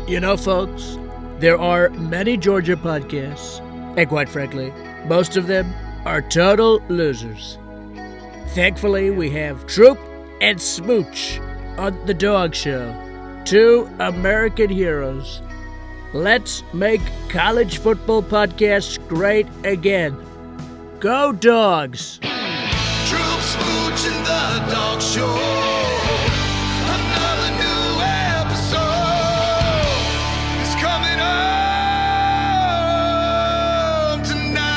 You know, folks, there are many Georgia podcasts, and quite frankly, most of them are total losers. Thankfully, we have Troup and Smooch on the Dawgs Show, two American heroes. Let's make college football podcasts great again. Go Dawgs! Troup, Smooch, and the Dawgs Show. Another new episode is coming up tonight.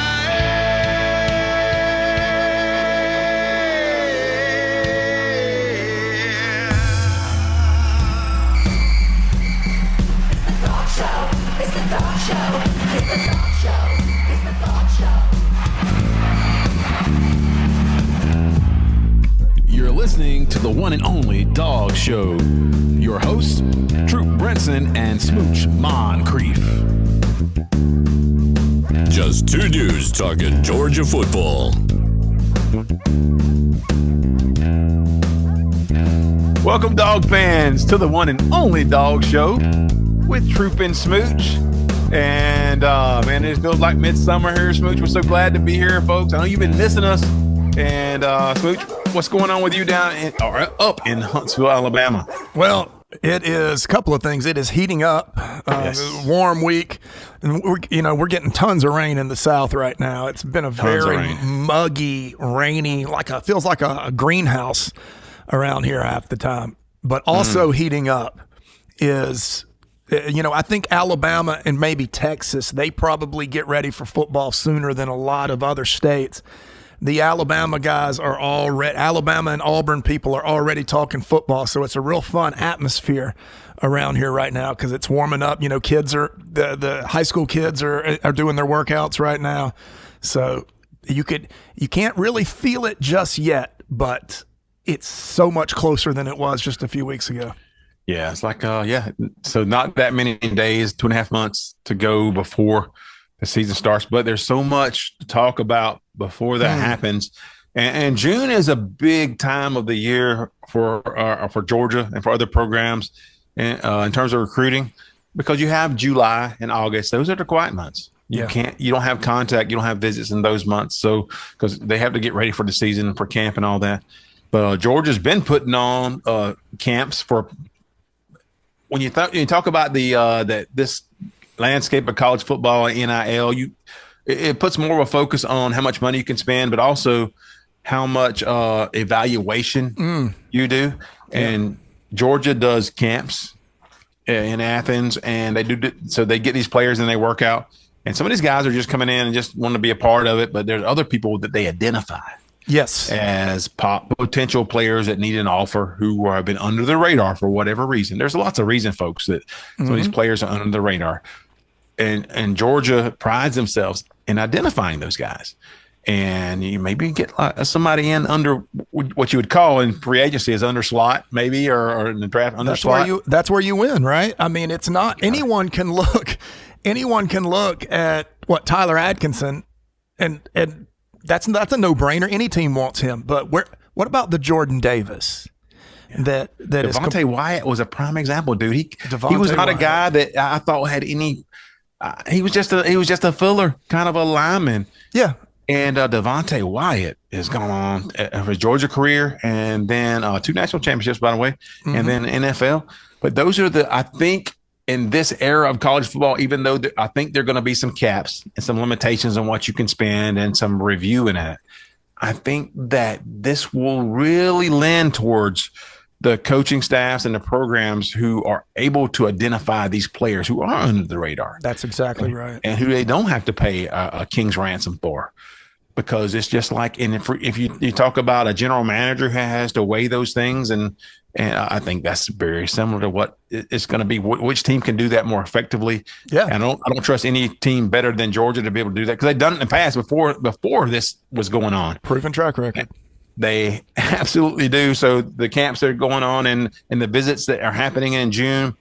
It's the Dawgs Show. It's the Dawgs Show. It's the Dawgs Show. It's the Dawgs Show. You're listening to the one and only Dawgs Show. Your hosts, Troup Brenson and Smooch Moncrief. Just two dudes talking Georgia football. Welcome, dog fans, to the one and only Dawgs Show with Troup and Smooch. And, man, it feels like midsummer here, Smooch. We're so glad to be here, folks. I know you've been missing us. And, Smooch, what's going on with you up in Huntsville, Alabama? Well, it is a couple of things. It is heating up. Yes. Warm week, and we're getting tons of rain in the South right now. It's been a very muggy, rainy, feels like a greenhouse around here half the time. But also heating up is, I think Alabama and maybe Texas, they probably get ready for football sooner than a lot of other states. The Alabama guys are Alabama and Auburn people are already talking football, so it's a real fun atmosphere around here right now because it's warming up. Kids are the high school kids are doing their workouts right now, so you can't really feel it just yet, but it's so much closer than it was just a few weeks ago. Yeah, it's like so not that many days, 2.5 months to go before the season starts, but there's so much to talk about before that happens. And June is a big time of the year for Georgia and for other programs in terms of recruiting, because you have July and August. Those are the quiet months. You don't have contact. You don't have visits in those months. So, because they have to get ready for the season, for camp and all that. But Georgia's been putting on camps for, when you talk about this landscape of college football and NIL, it puts more of a focus on how much money you can spend, but also how much evaluation you do. And Georgia does camps in Athens, and they get these players and they work out. And some of these guys are just coming in and just want to be a part of it, but there's other people that they identify as potential players that need an offer who have been under the radar for whatever reason. There's lots of reasons, folks, that some of these players are under the radar. And Georgia prides themselves in identifying those guys. And you maybe get somebody in under what you would call in free agency as under slot, maybe, or in the draft under slot. That's where you win, right? I mean, it's not anyone can look at what Tyler Atkinson and that's a no-brainer. Any team wants him. But what about the Jordan Davis? Devontae Wyatt was a prime example, dude. He was not a guy that I thought had any. He was just a filler, kind of a lineman. Yeah. And Devontae Wyatt has gone on his Georgia career, and then 2 national championships, by the way, and then NFL. But those are I think in this era of college football, even though I think there are going to be some caps and some limitations on what you can spend and some review in it, I think that this will really lend towards the coaching staffs and the programs who are able to identify these players who are under the radar. That's exactly right. And who they don't have to pay a king's ransom for. Because it's just like, and if you talk about a general manager who has to weigh those things, and I think that's very similar to what it's going to be. Which team can do that more effectively? Yeah, and I don't trust any team better than Georgia to be able to do that, because they've done it in the past before this was going on. Proven track record. They absolutely do. So the camps that are going on and the visits that are happening in June,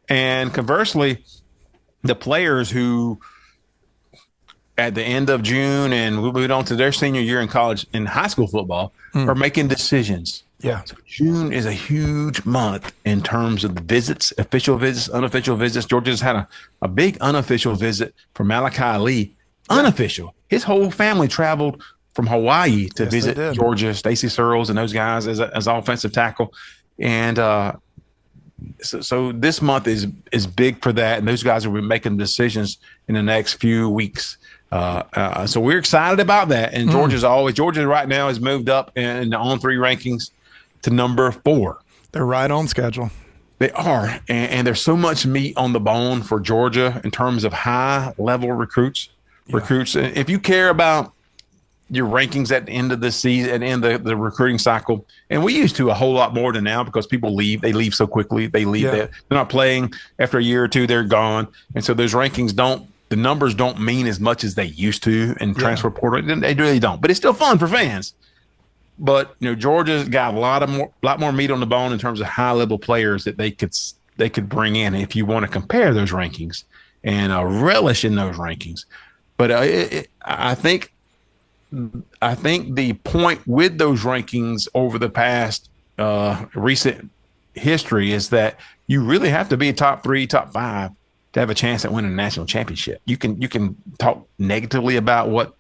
and conversely, the players who at the end of June and we moved on to their senior year in college in high school football are making decisions Yeah. So June is a huge month in terms of the visits, official visits, unofficial visits. Georgia's had a big unofficial visit from Malachi Ali. Unofficial. His whole family traveled from Hawaii to visit Georgia, Stacey Searles and those guys as offensive tackle. And so this month is big for that. And those guys will be making decisions in the next few weeks. So we're excited about that. And Georgia right now has moved up in the on-3 rankings to number 4. They're right on schedule. They are. And there's so much meat on the bone for Georgia in terms of high-level recruits. If you care about your rankings at the end of the season and the recruiting cycle, and we used to a whole lot more than now because people leave. They leave so quickly. They leave. Yeah. They're not playing. After a year or two, they're gone. And so those rankings the numbers don't mean as much as they used to in transfer portal. They really don't. But it's still fun for fans. But Georgia's got a lot more meat on the bone in terms of high-level players that they could bring in if you want to compare those rankings and relish in those rankings. But I think the point with those rankings over the past recent history is that you really have to be a top 3, top 5 to have a chance at winning a national championship. You can talk negatively about what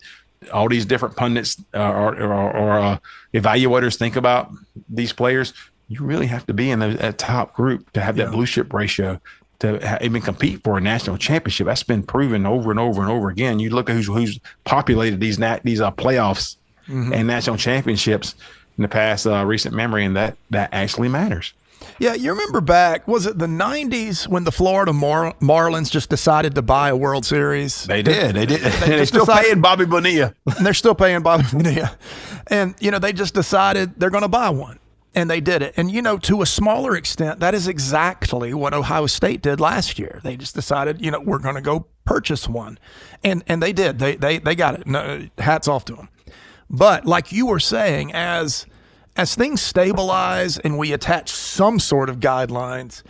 all these different pundits or evaluators think about these players. You really have to be in that top group to have that blue chip ratio to even compete for a national championship. That's been proven over and over and over again. You look at who's populated these playoffs and national championships in the past recent memory, and that actually matters. Yeah, you remember back, was it the 90s when the Florida Marlins just decided to buy a World Series? They did. They're still paying Bobby Bonilla. And they're still paying Bobby Bonilla. And, they just decided they're going to buy one. And they did it. And, to a smaller extent, that is exactly what Ohio State did last year. They just decided, we're going to go purchase one. And they did. They got it. No, hats off to them. But like you were saying, as things stabilize and we attach some sort of guidelines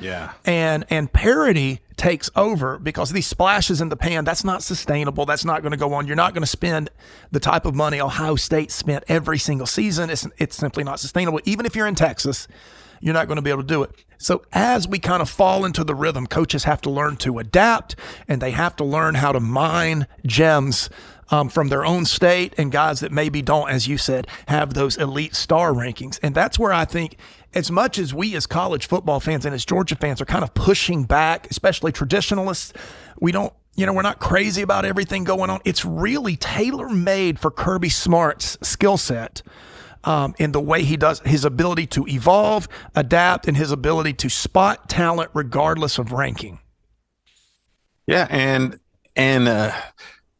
and parity takes over, because these splashes in the pan, that's not sustainable. That's not going to go on. You're not going to spend the type of money Ohio State spent every single season. It's simply not sustainable. Even if you're in Texas, you're not going to be able to do it. So as we kind of fall into the rhythm, coaches have to learn to adapt, and they have to learn how to mine gems from their own state, and guys that maybe don't, as you said, have those elite star rankings. And that's where I think, as much as we as college football fans and as Georgia fans are kind of pushing back, especially traditionalists, we don't, we're not crazy about everything going on. It's really tailor-made for Kirby Smart's skill set in the way he does, his ability to evolve, adapt, and his ability to spot talent regardless of ranking. Yeah, and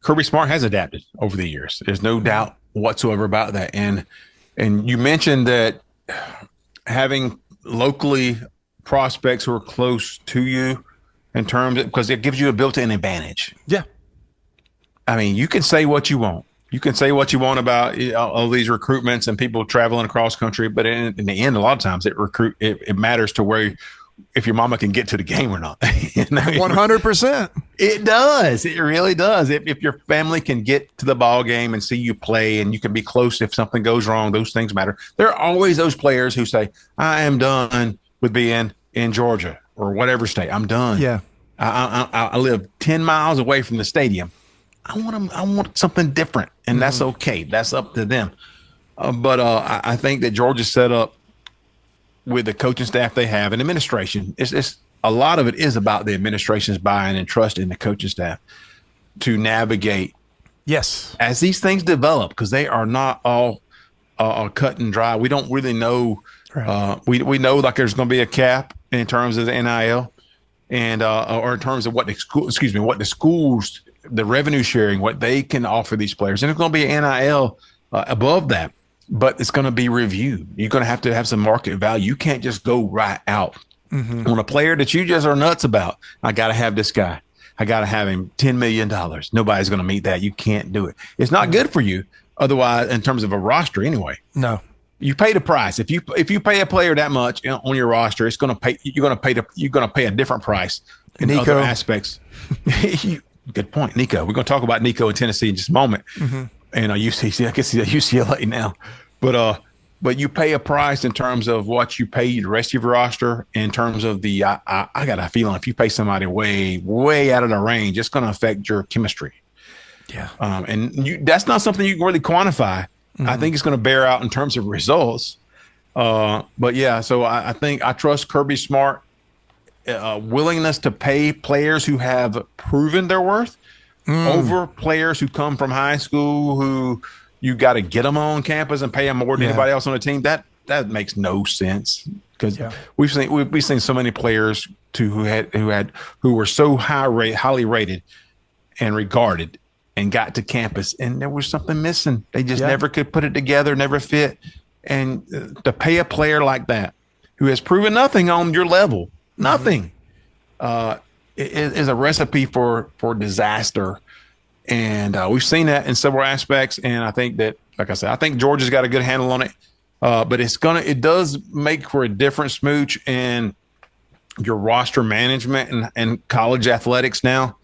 Kirby Smart has adapted over the years. There's no doubt whatsoever about that. And you mentioned that having locally prospects who are close to you in terms of, because it gives you a built-in advantage. Yeah. I mean, you can say what you want. You can say what you want about all these recruitments and people traveling across country, but in the end, a lot of times it matters to where, if your mama can get to the game or not. 100%. It does. It really does. If your family can get to the ball game and see you play, and you can be close if something goes wrong, those things matter. There are always those players who say, I am done with being in Georgia or whatever state. I'm done. Yeah. I live 10 miles away from the stadium. I want something different, and that's okay. That's up to them. But I think that Georgia's set up with the coaching staff they have and administration. It's a lot of it is about the administration's buying and trust in the coaching staff to navigate. Yes. As these things develop, because they are not all cut and dry. We don't really know. Right. We know like there's going to be a cap in terms of the NIL and or in terms of what the schools, the revenue sharing, what they can offer these players. And it's going to be an NIL above that. But it's going to be reviewed. You're going to have some market value. You can't just go right out on a player that you just are nuts about. I got to have this guy. I got to have him $10 million. Nobody's going to meet that. You can't do it. It's not good for you. Otherwise, in terms of a roster anyway. No. You pay the price. If you pay a player that much on your roster, it's going to pay. You're going to pay a different price in other aspects. Good point, Nico. We're going to talk about Nico in Tennessee in just a moment. And UCLA now, but but you pay a price in terms of what you pay the rest of your roster. In terms of I got a feeling if you pay somebody way out of the range, it's going to affect your chemistry. Yeah. And that's not something you can really quantify. I think it's going to bear out in terms of results. But yeah, so I think I trust Kirby Smart willingness to pay players who have proven their worth over players who come from high school who you got to get them on campus and pay them more than anybody else on the team. That makes no sense because we've seen so many players who were so highly rated and regarded and got to campus and there was something missing. They just never could put it together, never fit. And to pay a player like that who has proven nothing on your level, nothing, is a recipe for disaster. And we've seen that in several aspects. And I think that, like I said, I think Georgia's got a good handle on it. But it does make for a different Smooch in your roster management and college athletics now.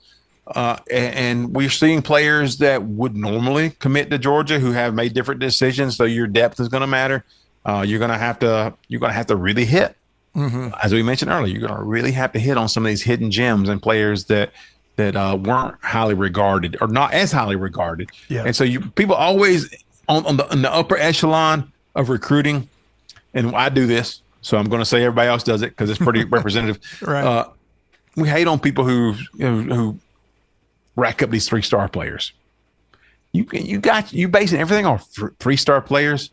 And we're seeing players that would normally commit to Georgia who have made different decisions. So your depth is going to matter. You're going to have to really hit. As we mentioned earlier, you're going to really have to hit on some of these hidden gems and players that weren't highly regarded or not as highly regarded. Yeah. And so people always on the upper echelon of recruiting, and I do this, so I'm going to say everybody else does it because it's pretty representative. Right. We hate on people who rack up these 3-star players. You basing everything on 3-star players.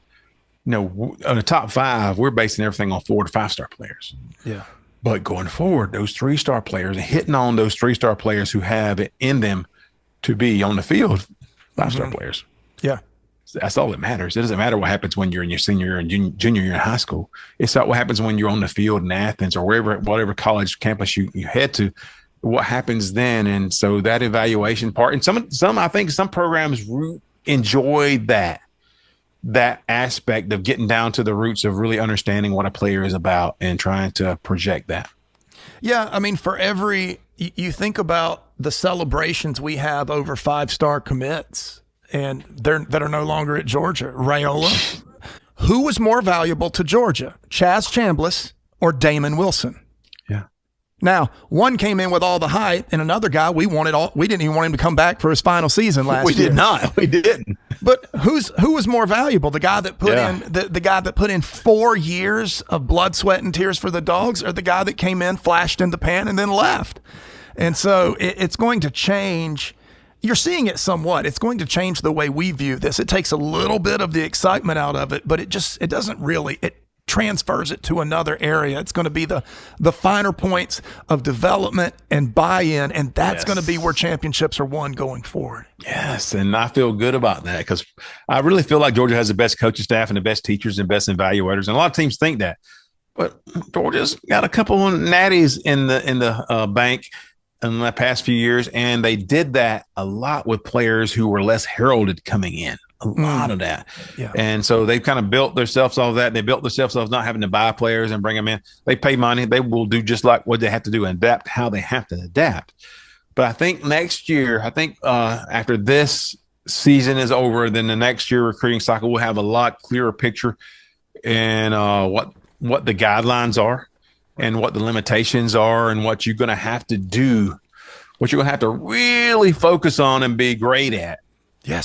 On the top 5, we're basing everything on 4 to 5-star players. Yeah. But going forward, those 3-star players and hitting on those 3-star players who have it in them to be on the field, 5-star players. Yeah. That's all that matters. It doesn't matter what happens when you're in your senior year and junior year in high school. It's not what happens when you're on the field in Athens or whatever college campus you head to. What happens then? And so that evaluation part, and some I think some programs enjoy that aspect of getting down to the roots of really understanding what a player is about and trying to project that. Yeah, I mean, you think about the celebrations we have over 5-star commits, and that are no longer at Georgia. Raiola, who was more valuable to Georgia, Chaz Chambliss or Damon Wilson? Now, one came in with all the hype, and another guy we didn't even want him to come back for his final season last year. We did not. We didn't. But who was more valuable? The guy that put in the guy that put in 4 years of blood, sweat, and tears for the Dogs, or the guy that came in, flashed in the pan, and then left? And so it's going to change. You're seeing it somewhat. It's going to change the way we view this. It takes a little bit of the excitement out of it, but it doesn't really. It transfers it to another area. It's going to be the finer points of development and buy-in, and that's going to be where championships are won going forward. Yes, and I feel good about that because I really feel like Georgia has the best coaching staff and the best teachers and best evaluators, and a lot of teams think that. But Georgia's got a couple of natties in the bank in the past few years, and they did that a lot with players who were less heralded coming in. A lot of that. Yeah. And so they've kind of built themselves off that. They built themselves off not having to buy players and bring them in. They pay money. They will do just like what they have to do and adapt how they have to adapt. But I think next year, after this season is over, then the next year recruiting cycle will have a lot clearer picture and what the guidelines are and what the limitations are and what you're going to have to do, what you're going to have to really focus on and be great at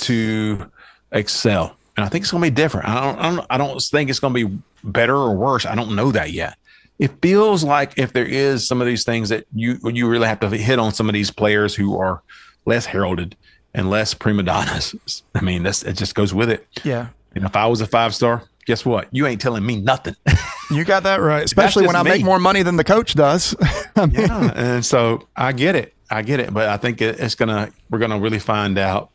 to excel. And I think it's going to be different. I don't think it's going to be better or worse. I don't know that yet. It feels like if there is some of these things that you really have to hit on some of these players who are less heralded and less prima donnas. I mean, it just goes with it. Yeah. And if I was a 5-star, guess what? You ain't telling me nothing. You got that right. Especially when I make more money than the coach does. Yeah. And so I get it. But I think we're going to really find out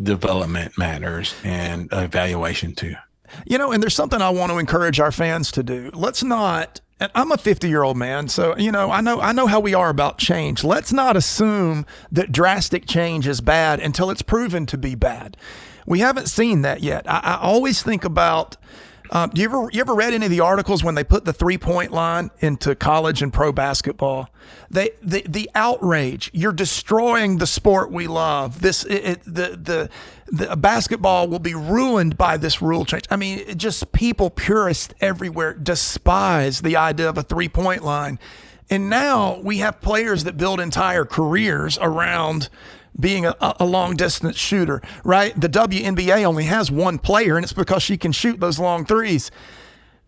development matters and evaluation too. And there's something I want to encourage our fans to do. Let's not, and I'm a 50-year-old man, so, I know how we are about change. Let's not assume that drastic change is bad until it's proven to be bad. We haven't seen that yet. I always think about You ever read any of the articles when they put the 3-point line into college and pro basketball? The outrage. You're destroying the sport we love. The basketball will be ruined by this rule change. I mean, just people, purists everywhere, despise the idea of a 3-point line. And now we have players that build entire careers around being a long-distance shooter, right? The WNBA only has one player, and it's because she can shoot those long threes.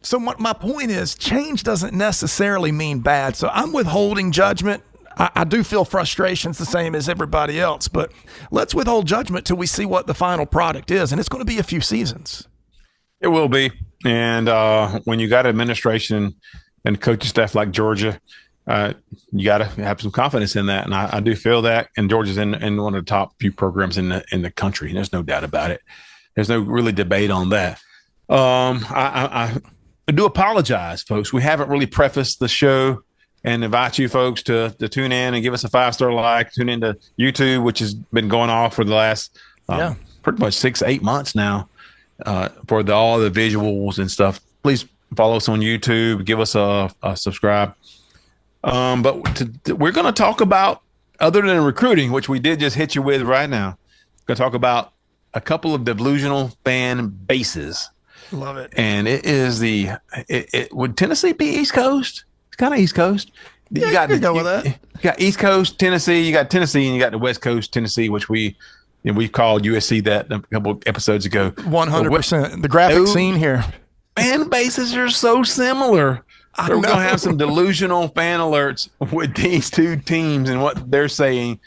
So my point is, change doesn't necessarily mean bad. So I'm withholding judgment. I do feel frustration's the same as everybody else, but let's withhold judgment till we see what the final product is, and it's going to be a few seasons. It will be. And when you got administration and coaching staff like Georgia, you got to have some confidence in that. And I do feel that. And Georgia's in one of the top few programs in the country. There's no doubt about it. There's no really debate on that. I do apologize, folks. We haven't really prefaced the show and invite you folks to tune in and give us a 5-star like, tune into YouTube, which has been going off for the last pretty much 6-8 months now for all the visuals and stuff. Please follow us on YouTube. Give us a subscribe. But we're going to talk about, other than recruiting, which we did just hit you with right now, we're going to talk about a couple of delusional fan bases. Love it. And it is would Tennessee be East Coast? It's kind of East Coast. Yeah, you got to go with that. You got East Coast Tennessee, you got Tennessee, and you got the West Coast Tennessee, which we called USC that a couple episodes ago. 100%. The graphic scene here. Fan bases are so similar. We're going to have some delusional fan alerts with these two teams and what they're saying.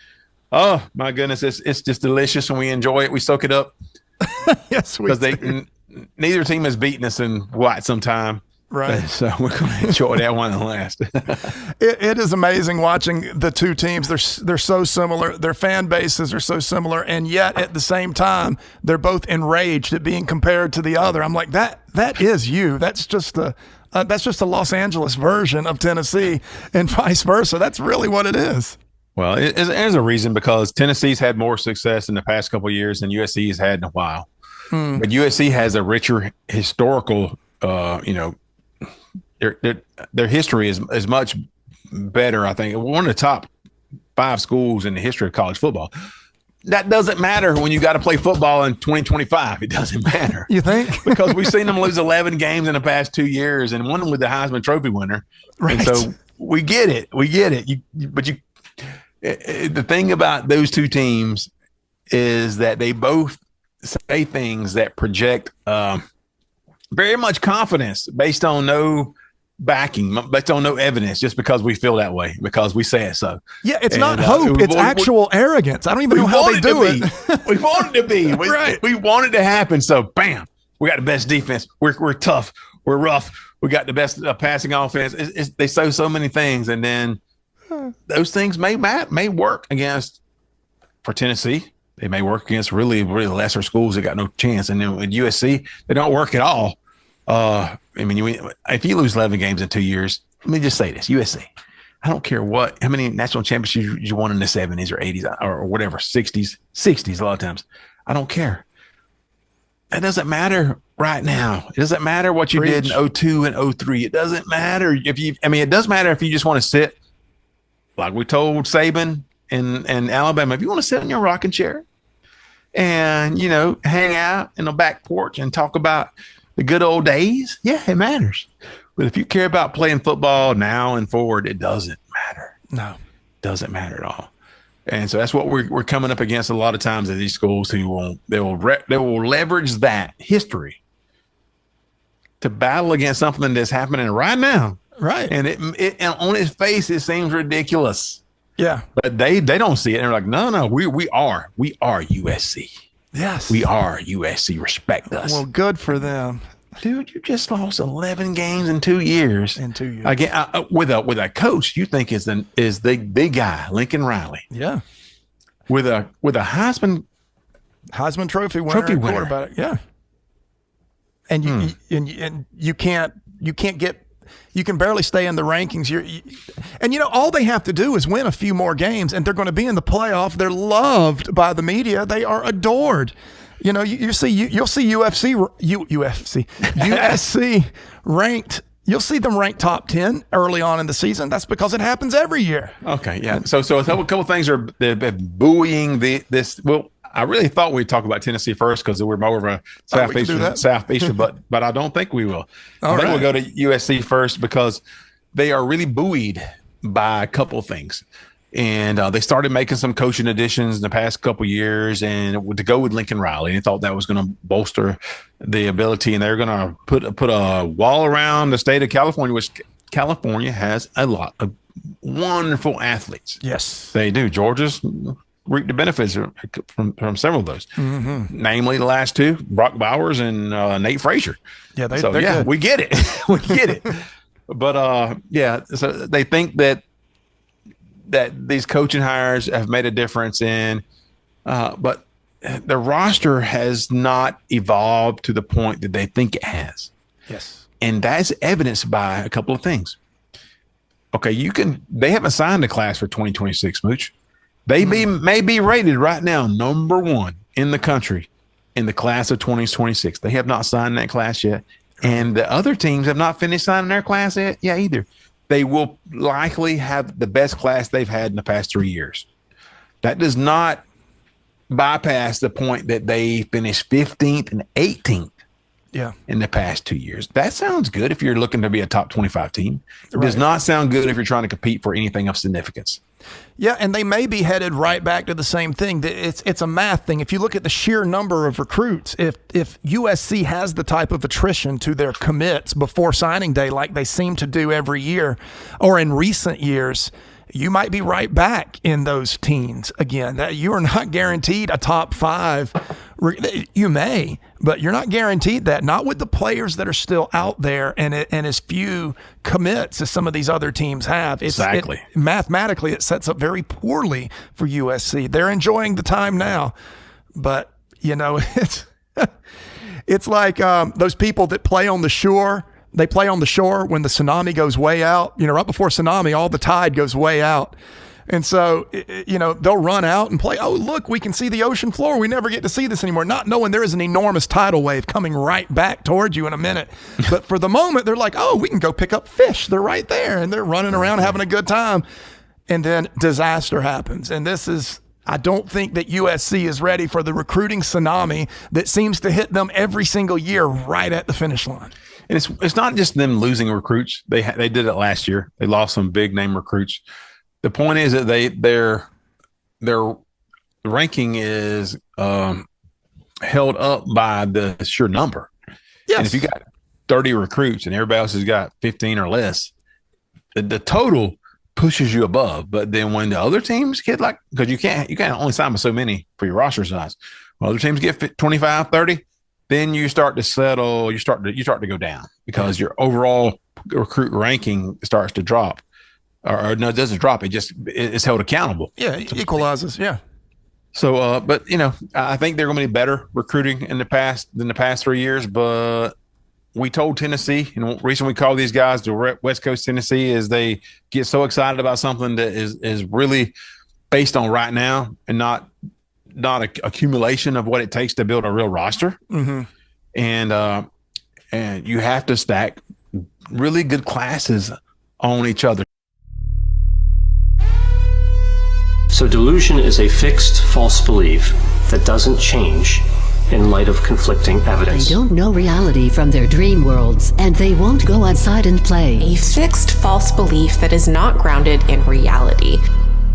Oh, my goodness. It's just delicious, and we enjoy it. We soak it up. Yes, we do. Because neither team has beaten us in quite some time. Right. So we're going to enjoy that one the last. It is amazing watching the two teams. They're so similar. Their fan bases are so similar, and yet at the same time, they're both enraged at being compared to the other. I'm like, that is you. That's just a Los Angeles version of Tennessee, and vice versa. That's really what it is. Well, there's a reason, because Tennessee's had more success in the past couple of years than USC has had in a while. But USC has a richer historical, their history is much better. I think one of the top 5 schools in the history of college football. That doesn't matter when you got to play football in 2025. It doesn't matter. You think? Because we've seen them lose 11 games in the past 2 years, and one with the Heisman Trophy winner. Right. And so we get it. The thing about those two teams is that they both say things that project very much confidence based on no backing, based on no evidence, just because we feel that way, because we say it so. Yeah, it's not hope. It's actual arrogance. I don't even know how they do it. We want it to be. Right. We want it to happen. So, bam, we got the best defense. We're tough. We're rough. We got the best passing offense. They say so many things, and then those things may work for Tennessee. They may work against really, really lesser schools that got no chance. And then with USC, they don't work at all. If you lose 11 games in 2 years, let me just say this, USC, I don't care how many national championships you won in the 70s or 80s or whatever, 60s a lot of times. I don't care. That doesn't matter right now. It doesn't matter what you did in 02 and 03. It doesn't matter it does matter if you just want to sit, like we told Saban in Alabama, if you want to sit in your rocking chair and, hang out in the back porch and talk about the good old days, yeah, it matters. But if you care about playing football now and forward, it doesn't matter. No, it doesn't matter at all. And so that's what we're coming up against a lot of times at these schools who will leverage that history to battle against something that's happening right now. Right. And it on its face, it seems ridiculous. Yeah. But they don't see it. And they're like, no, we are USC. Yes. We are USC. Respect us. Well, good for them. Dude, you just lost 11 games in 2 years. Again, with a coach you think is the big guy, Lincoln Riley. Yeah. With a Heisman Trophy winner. Quarterback. Yeah. And you can't get you can barely stay in the rankings. And all they have to do is win a few more games, and they're going to be in the playoff. They're loved by the media. They are adored. You'll see USC ranked. You'll see them ranked top 10 early on in the season. That's because it happens every year. Okay, yeah. So a couple of things are they're buoying this. Well, I really thought we'd talk about Tennessee first because we're more of a southeastern, but I don't think we will. I think we'll go to USC first because they are really buoyed by a couple of things. And they started making some coaching additions in the past couple of years, and to go with Lincoln Riley, they thought that was going to bolster the ability, and they're going to put a wall around the state of California, which California has a lot of wonderful athletes. Yes, they do. Georgia's reaped the benefits from several of those, namely the last two, Brock Bowers and Nate Frazier. Yeah, they're good. We get it, we get it. But so they think that these coaching hires have made a difference but the roster has not evolved to the point that they think it has. Yes. And that's evidenced by a couple of things. Okay, they haven't signed a class for 2026, Smooch. They may be rated right now number 1 in the country in the class of 2026. They have not signed that class yet. And the other teams have not finished signing their class yet either. They will likely have the best class they've had in the past 3 years. That does not bypass the point that they finished 15th and 18th in the past 2 years. That sounds good if you're looking to be a top 25 team. It does not sound good if you're trying to compete for anything of significance. Yeah, and they may be headed right back to the same thing. It's a math thing. If you look at the sheer number of recruits, if USC has the type of attrition to their commits before signing day like they seem to do every year or in recent years, you might be right back in those teens again. That you are not guaranteed a top 5. You may, but you're not guaranteed that. Not with the players that are still out there and as few commits as some of these other teams have. Exactly. Mathematically, it sets up very poorly for USC. They're enjoying the time now, but it's it's like those people that play on the shore. They play on the shore when the tsunami goes way out. Right before tsunami, all the tide goes way out. And so, they'll run out and play. Oh, look, we can see the ocean floor. We never get to see this anymore. Not knowing there is an enormous tidal wave coming right back towards you in a minute. But for the moment, they're like, oh, we can go pick up fish. They're right there. And they're running around having a good time. And then disaster happens. And I don't think that USC is ready for the recruiting tsunami that seems to hit them every single year right at the finish line. And it's not just them losing recruits. They did it last year. They lost some big name recruits. The point is that their ranking is held up by the sheer number. Yes. And if you got 30 recruits and everybody else has got 15 or less, the total pushes you above. But then when the other teams get because you can't only sign with so many for your roster size. When other teams get 25, 30. Then you start to settle. You start to go down because your overall recruit ranking starts to drop, or no, it doesn't drop. It's held accountable. Yeah, it equalizes. Yeah. So, but I think they're going to be better recruiting than the past 3 years. But we told Tennessee, recently we called these guys to West Coast Tennessee, as they get so excited about something that is really based on right now and not an accumulation of what it takes to build a real roster. Mm-hmm. And you have to stack really good classes on each other. So delusion is a fixed false belief that doesn't change in light of conflicting evidence. They don't know reality from their dream worlds, and they won't go outside and play. A fixed false belief that is not grounded in reality.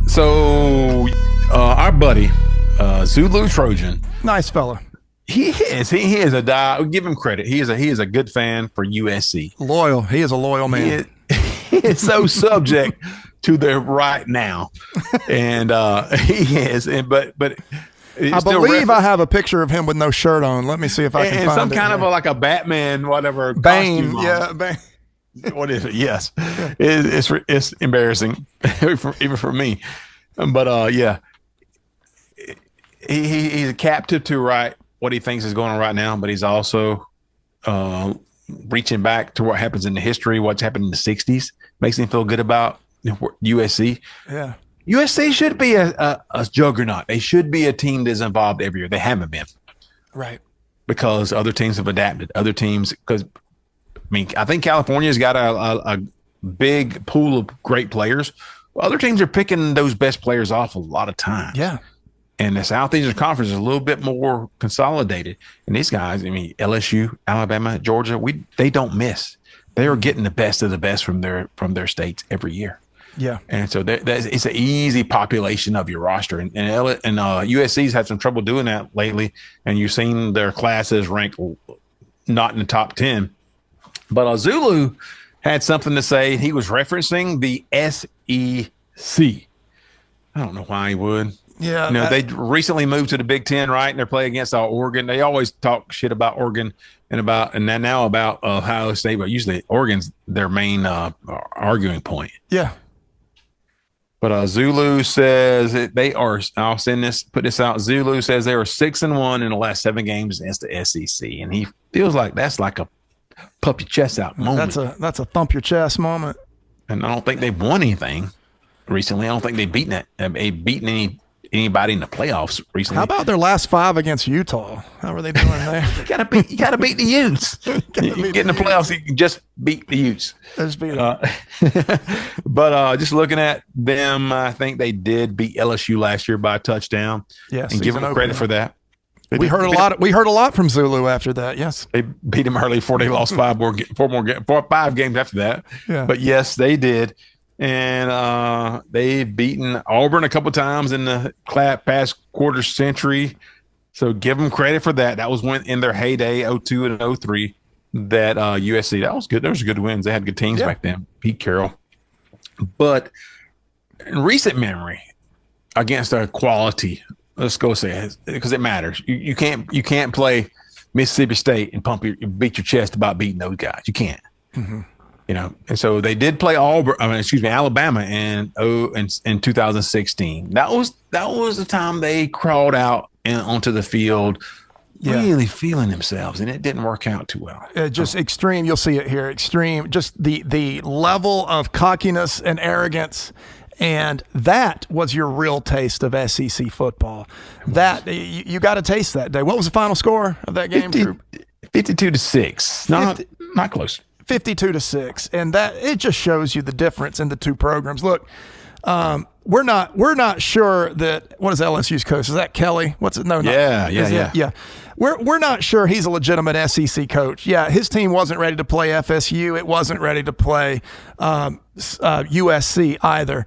So our buddy, Zulu Trojan. Nice fella. He is a guy. Give him credit. He is a good fan for USC. Loyal. He is a loyal man. He is so subject to the right now, and he is. But I believe I have a picture of him with no shirt on. Let me see if I can find some it. kind of like a Batman, whatever. Bane. Yeah, Bane. What is it? Yes, it's embarrassing even for me. But yeah. He's a captive to what he thinks is going on right now, but he's also reaching back to what happens in the history, what's happened in the 60s, makes me feel good about USC. Yeah. USC should be a juggernaut. They should be a team that's involved every year. They haven't been. Right. Because other teams have adapted. Other teams, because, I mean, I think California's got a big pool of great players. Other teams are picking those best players off a lot of times. Yeah. And the Southeastern Conference is a little bit more consolidated. And these guys, I mean, LSU, Alabama, Georgia, they don't miss. They are getting the best of the best from their states every year. Yeah. And so it's an easy population of your roster. And USC's had some trouble doing that lately. And you've seen their classes ranked not in the top 10. But Zulu had something to say. He was referencing the SEC. I don't know why he would. Yeah. They recently moved to the Big Ten, right? And they're playing against Oregon. They always talk shit about Oregon and now about Ohio State, but usually Oregon's their main arguing point. Yeah. But Zulu says they are. I'll put this out. Zulu says they are 6-1 in the last 7 games against the SEC, and he feels like that's like a puff your chest out moment. That's a thump your chest moment. And I don't think they've won anything recently. I don't think they've beaten anybody in the playoffs recently. How about their last 5 against Utah? How are they doing there? You gotta beat the Utes. You get in the playoffs, you can just beat the Utes. Just beat them. But just looking at them, I think they did beat LSU last year by a touchdown. Yes, and give them credit for that. We heard a lot from Zulu after that. Yes, they beat them early before they lost 5 games after that. Yeah. But yes, they did. And they've beaten Auburn a couple times in the past quarter century. So give them credit for that. That was when in their heyday, 02 and 03, that USC, that was good. Those were good wins. They had good teams back then. Pete Carroll. But in recent memory, against a quality, let's go say it, because it matters. You can't play Mississippi State and beat your chest about beating those guys. You can't. Mm-hmm. And so they did play Alabama in 2016. That was the time they crawled out and onto the field, really feeling themselves, and it didn't work out too well. Just extreme. You'll see it here. Extreme. Just the level of cockiness and arrogance, and that was your real taste of SEC football. That you got to taste that day. What was the final score of that game? 52-6. Not close. 52-6, and that it just shows you the difference in the two programs. Look, we're not sure that what is LSU's coach? Is that Kelly? What's it? No, yeah. We're not sure he's a legitimate SEC coach. Yeah, his team wasn't ready to play FSU. It wasn't ready to play USC either.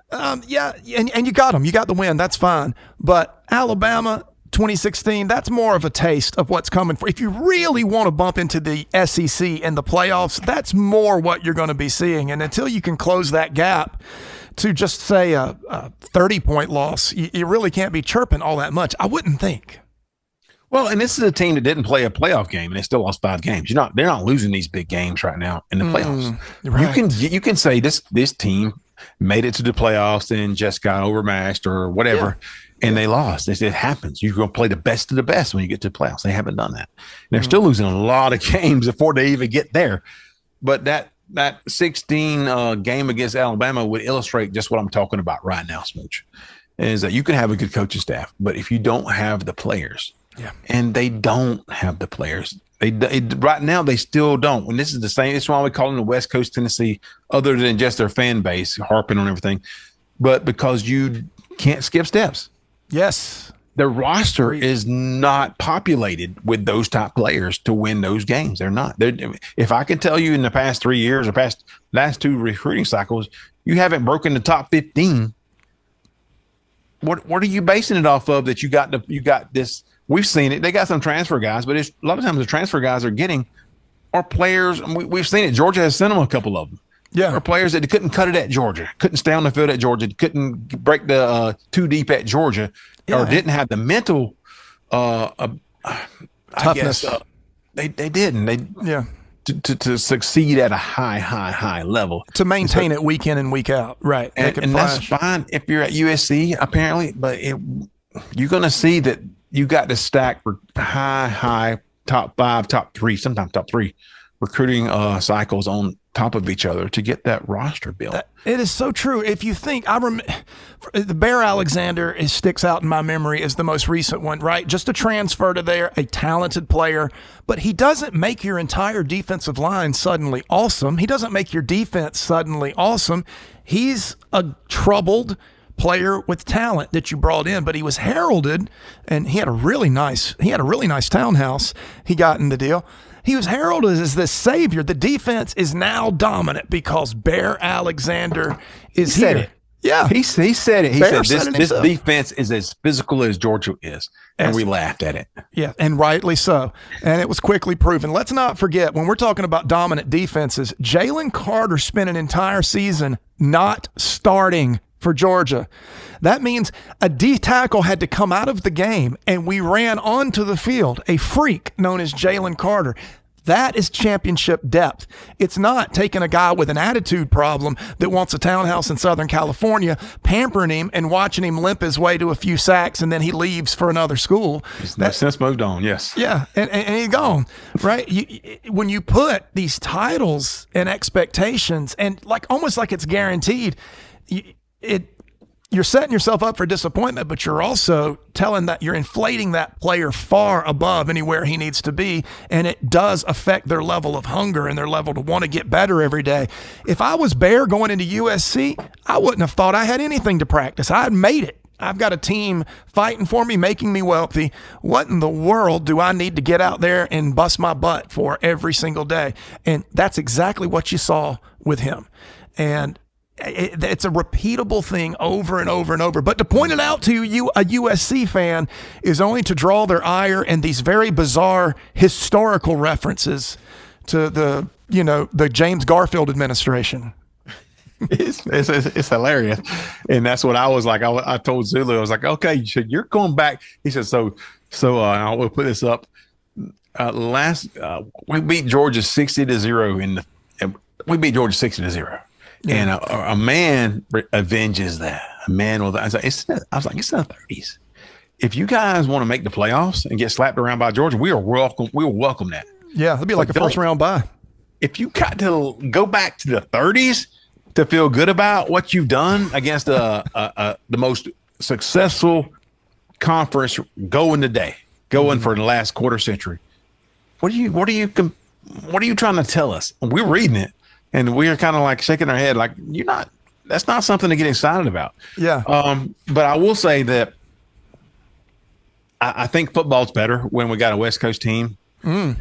And you got them. You got the win. That's fine. But Alabama, 2016, that's more of a taste of what's coming for. If you really want to bump into the SEC in the playoffs, that's more what you're going to be seeing. And until you can close that gap to just say a 30-point loss, you really can't be chirping all that much, I wouldn't think. Well, and this is a team that didn't play a playoff game, and they still lost 5 games. They're not losing these big games right now in the playoffs. Right. You can say this team made it to the playoffs and just got overmatched or whatever. Yeah. And they lost. It happens. You're going to play the best of the best when you get to the playoffs. They haven't done that. And they're still losing a lot of games before they even get there. But that 16 game against Alabama would illustrate just what I'm talking about right now, Smooch, is that you can have a good coaching staff, but if you don't have the players, and they don't have the players, they right now they still don't. And this is the same. It's why we call them the West Coast Tennessee, other than just their fan base harping on everything, but because you can't skip steps. Yes. The roster is not populated with those top players to win those games. They're not. If I can tell you in the past 3 years or last 2 recruiting cycles, you haven't broken the top 15. What are you basing it off of that you got this? We've seen it. They got some transfer guys, but a lot of times the transfer guys are getting are players. We've seen it. Georgia has sent them a couple of them. Yeah. Or players that couldn't cut it at Georgia, couldn't stay on the field at Georgia, couldn't break the 2 deep at Georgia, or didn't have the mental toughness. They didn't. To succeed at a high level. To maintain it week in and week out. Right. And that's fine if you're at USC, apparently, but you're going to see that. You got to stack for high, top 5, top 3, sometimes top 3 recruiting cycles on top of each other to get that roster built. It is so true. If you think, the Bear Alexander sticks out in my memory as the most recent one, right? Just a transfer to there, a talented player, but he doesn't make your entire defensive line suddenly awesome. He doesn't make your defense suddenly awesome. He's a troubled player with talent that you brought in, but he was heralded, and he had a really nice townhouse he got in the deal. He was heralded as this savior. The defense is now dominant because Bear Alexander is here. It. Yeah. He said it. He Bear said this defense is as physical as Georgia is. And we laughed at it. Yeah, and rightly so. And it was quickly proven. Let's not forget, when we're talking about dominant defenses, Jalen Carter spent an entire season not starting for Georgia. That means a D tackle had to come out of the game, and we ran onto the field a freak known as Jalen Carter. That is championship depth. It's not taking a guy with an attitude problem that wants a townhouse in Southern California, pampering him and watching him limp his way to a few sacks, and then he leaves for another school. That's since moved on, yes. Yeah, and he's gone, right? When you put these titles and expectations, and almost like it's guaranteed, you're setting yourself up for disappointment, but you're also telling that you're inflating that player far above anywhere he needs to be, and it does affect their level of hunger and their level to want to get better every day. If I was Bear going into USC, I wouldn't have thought I had anything to practice. I had made it. I've got a team fighting for me, making me wealthy. What in the world do I need to get out there and bust my butt for every single day? And that's exactly what you saw with him. And it's a repeatable thing over and over and over. But to point it out to you, a USC fan, is only to draw their ire and these very bizarre historical references to the James Garfield administration. It's hilarious. And that's what I was like. I told Zulu, I was like, okay, you're going back. He said, so I will put this up. We beat Georgia 60-0 we beat Georgia 60-0. Yeah. And a man avenges that. A man will. I was like, it's in the 30s. If you guys want to make the playoffs and get slapped around by Georgia, we will welcome that. Yeah, it'll be like a first round bye. If you got to go back to the 30s to feel good about what you've done against the most successful conference going for the last quarter century, what are you trying to tell us? We're reading it. And we are kind of like shaking our head, like that's not something to get excited about. Yeah. But I will say that I think football's better when we got a West Coast team who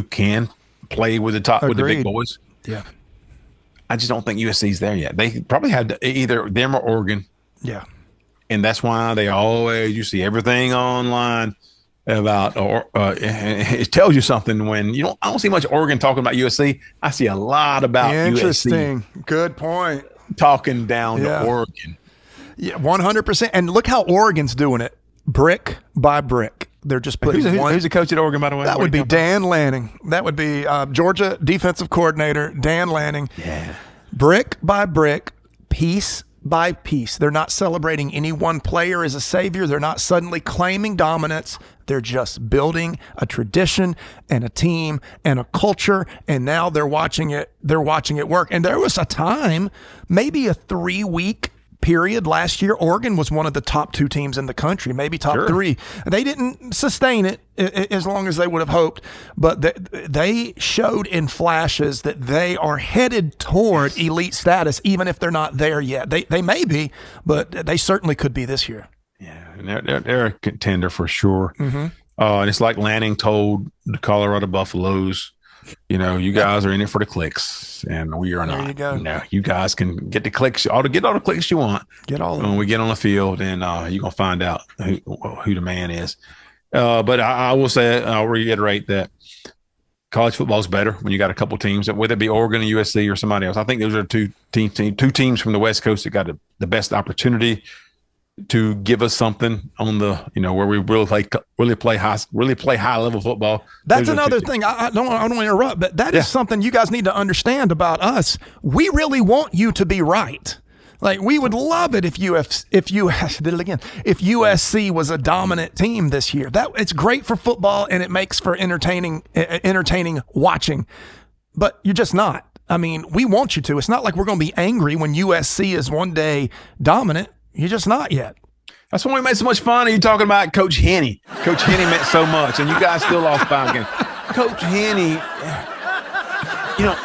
can play with with the big boys. Yeah. I just don't think USC's there yet. They probably had either them or Oregon. Yeah. And that's why you see everything online about it tells you something when I don't see much Oregon talking about USC. I see a lot about Interesting. USC. Good point. Talking down to Oregon. Yeah, 100%. And look how Oregon's doing it, brick by brick. They're just putting who's the coach at Oregon, by the way? That would be Dan Lanning. That would be Georgia defensive coordinator Dan Lanning. Yeah. Brick by brick, piece by piece. They're not celebrating any one player as a savior. They're not suddenly claiming dominance. They're just building a tradition and a team and a culture, and now they're watching it work. And there was a time, maybe a 3-week period last year, Oregon was one of the top 2 teams in the country, maybe top 3. They didn't sustain it as long as they would have hoped, but they showed in flashes that they are headed toward elite status, even if they're not there yet. They may be, but they certainly could be this year. Yeah, and they're a contender for sure. Mm-hmm. And it's like Lanning told the Colorado Buffaloes, you guys are in it for the clicks, and we are not. There you go. You guys can get the clicks. Get all the clicks you want. Get all of them. When we get on the field, and you're gonna find out who the man is. But I will say, I'll reiterate that college football is better when you got a couple teams, whether it be Oregon or USC or somebody else. I think those are two teams from the West Coast that got the best opportunity to give us something on the, where we really play high level football. That's another thing. I don't want to interrupt, but that is something you guys need to understand about us. We really want you to be right. Like, we would love it if USC was a dominant team this year. It's great for football, and it makes for entertaining watching. But you're just not. I mean, we want you to. It's not like we're going to be angry when USC is one day dominant. You're just not yet. That's why we made so much fun of you talking about Coach Henney. Coach Henney meant so much, and you guys still lost 5 games. Coach Henney, no.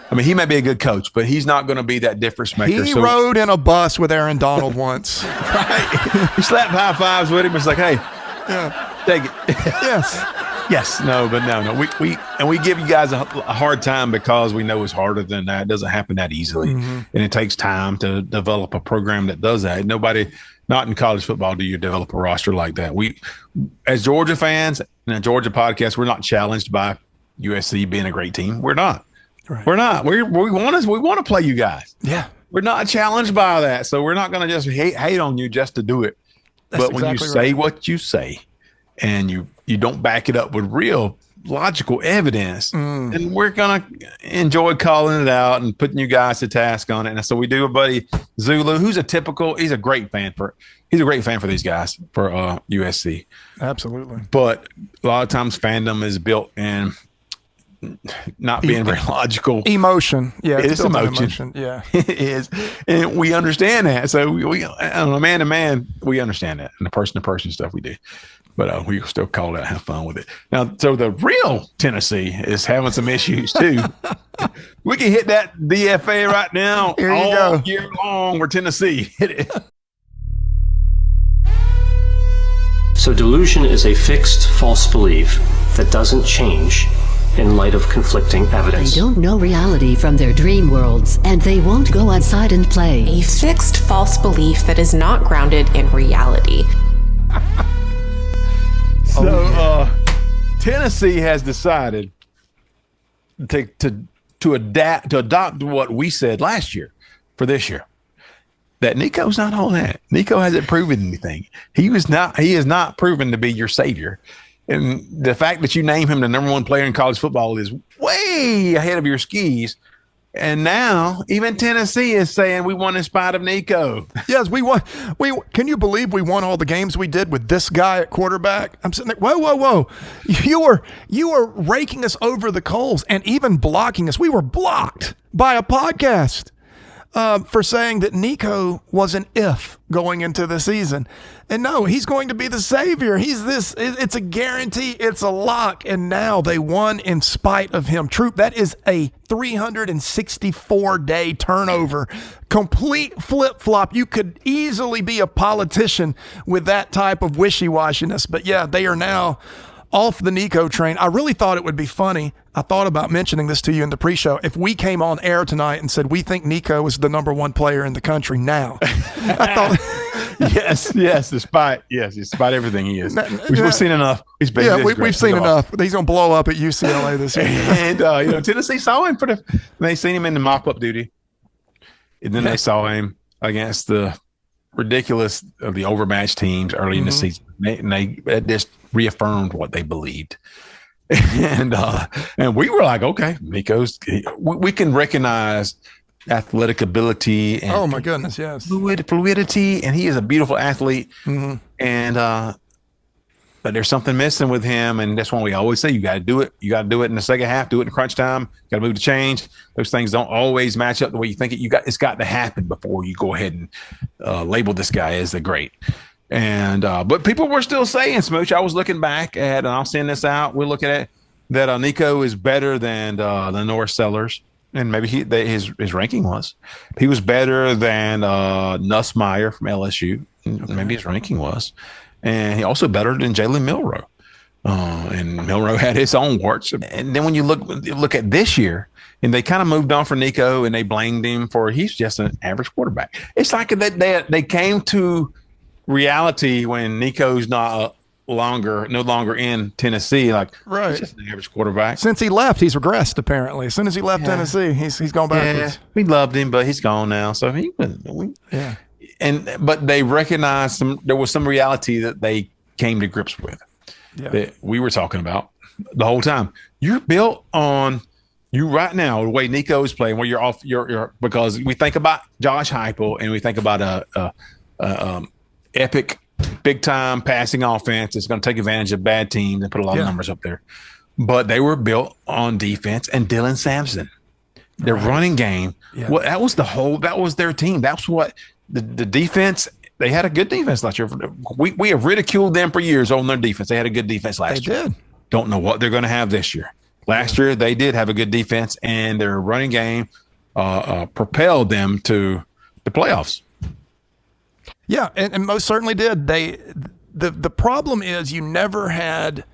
I mean, he may be a good coach, but he's not going to be that difference maker. He rode in a bus with Aaron Donald once. Right. He slapped high fives with him. It's like, hey, take it. Yes. Yes. No. We give you guys a hard time because we know it's harder than that. It doesn't happen that easily. And it takes time to develop a program that does that. Not in college football do you develop a roster like that. We, as Georgia fans and a Georgia podcast, we're not challenged by USC being a great team. We're not. Right. We're not. We want to play you guys. Yeah. We're not challenged by that, so we're not going to just hate on you just to do it. But when you say what you say, and you don't back it up with real logical evidence, and we're going to enjoy calling it out and putting you guys to task on it. And so we do. A buddy Zulu, he's a great fan for these guys for USC. Absolutely. But a lot of times fandom is built in not being very logical. Emotion. Yeah. It's emotion. Yeah. It is. And we understand that. So we on a man to man, we understand that. And the person to person stuff we do. But we still call it, have fun with it. Now, so the real Tennessee is having some issues too. We can hit that DFA right now all year long. We're Tennessee. Hit it. So delusion is a fixed false belief that doesn't change in light of conflicting evidence. They don't know reality from their dream worlds, and they won't go outside and play. A fixed false belief that is not grounded in reality. So Tennessee has decided to adopt what we said last year for this year. That Nico's not all that. Nico hasn't proven anything. He is not proven to be your savior. And the fact that you name him the number 1 player in college football is way ahead of your skis. And now even Tennessee is saying we won in spite of Nico. Yes, we won. Can you believe we won all the games we did with this guy at quarterback? I'm sitting there, whoa. You were raking us over the coals and even blocking us. We were blocked by a podcast for saying that Nico was an if going into the season. And no, he's going to be the savior. It's a guarantee. It's a lock. And now they won in spite of him. Troup, that is a 364-day turnover. Complete flip-flop. You could easily be a politician with that type of wishy-washiness. But yeah, they are now off the Nico train. I really thought it would be funny. I thought about mentioning this to you in the pre-show. If we came on air tonight and said, we think Nico is the number 1 player in the country now. I thought... Yes, despite everything he is. We've seen enough. We've seen enough. He's going to blow up at UCLA this year. And, Tennessee saw him they seen him in the mop-up duty. And then they saw him against the ridiculous of the overmatched teams early in the season. They just reaffirmed what they believed. And we were like, okay, Nico's, we can recognize athletic ability and oh my goodness, yes, fluidity, and he is a beautiful athlete. And but there's something missing with him, and that's why we always say you got to do it. You got to do it in the second half. Do it in crunch time. Got to move the change. Those things don't always match up the way you think it. It's got to happen before you go ahead and label this guy as the great. And but people were still saying, Smooch. I was looking back at, and I'll send this out. We're looking at that Nico is better than the Norris Sellers. And maybe his ranking was. He was better than Nussmeier from LSU. Okay. Maybe his ranking was. And he also better than Jalen Milroe. And Milroe had his own warts. And then when you look at this year, and they kind of moved on for Nico, and they blamed him for he's just an average quarterback. It's like they came to reality when Nico's no longer in Tennessee. Like, right, he's just an average quarterback. Since he left, he's regressed. Apparently, as soon as he left Tennessee, he's gone backwards. Yeah, we loved him, but he's gone now. So but they recognized there was some reality that they came to grips with that we were talking about the whole time. You're built on You right now, the way Nico is playing, where you're off, you're because we think about Josh Heupel and we think about a epic, big time passing offense that's going to take advantage of bad teams and put a lot of numbers up there. But they were built on defense and Dylan Sampson, their running game. Yeah. Well, that was their team. That's what the defense. They had a good defense last year. We have ridiculed them for years on their defense. They had a good defense last year. They did. Don't know what they're going to have this year. Last year, they did have a good defense, and their running game propelled them to the playoffs. Yeah, and most certainly did. The problem is you never had,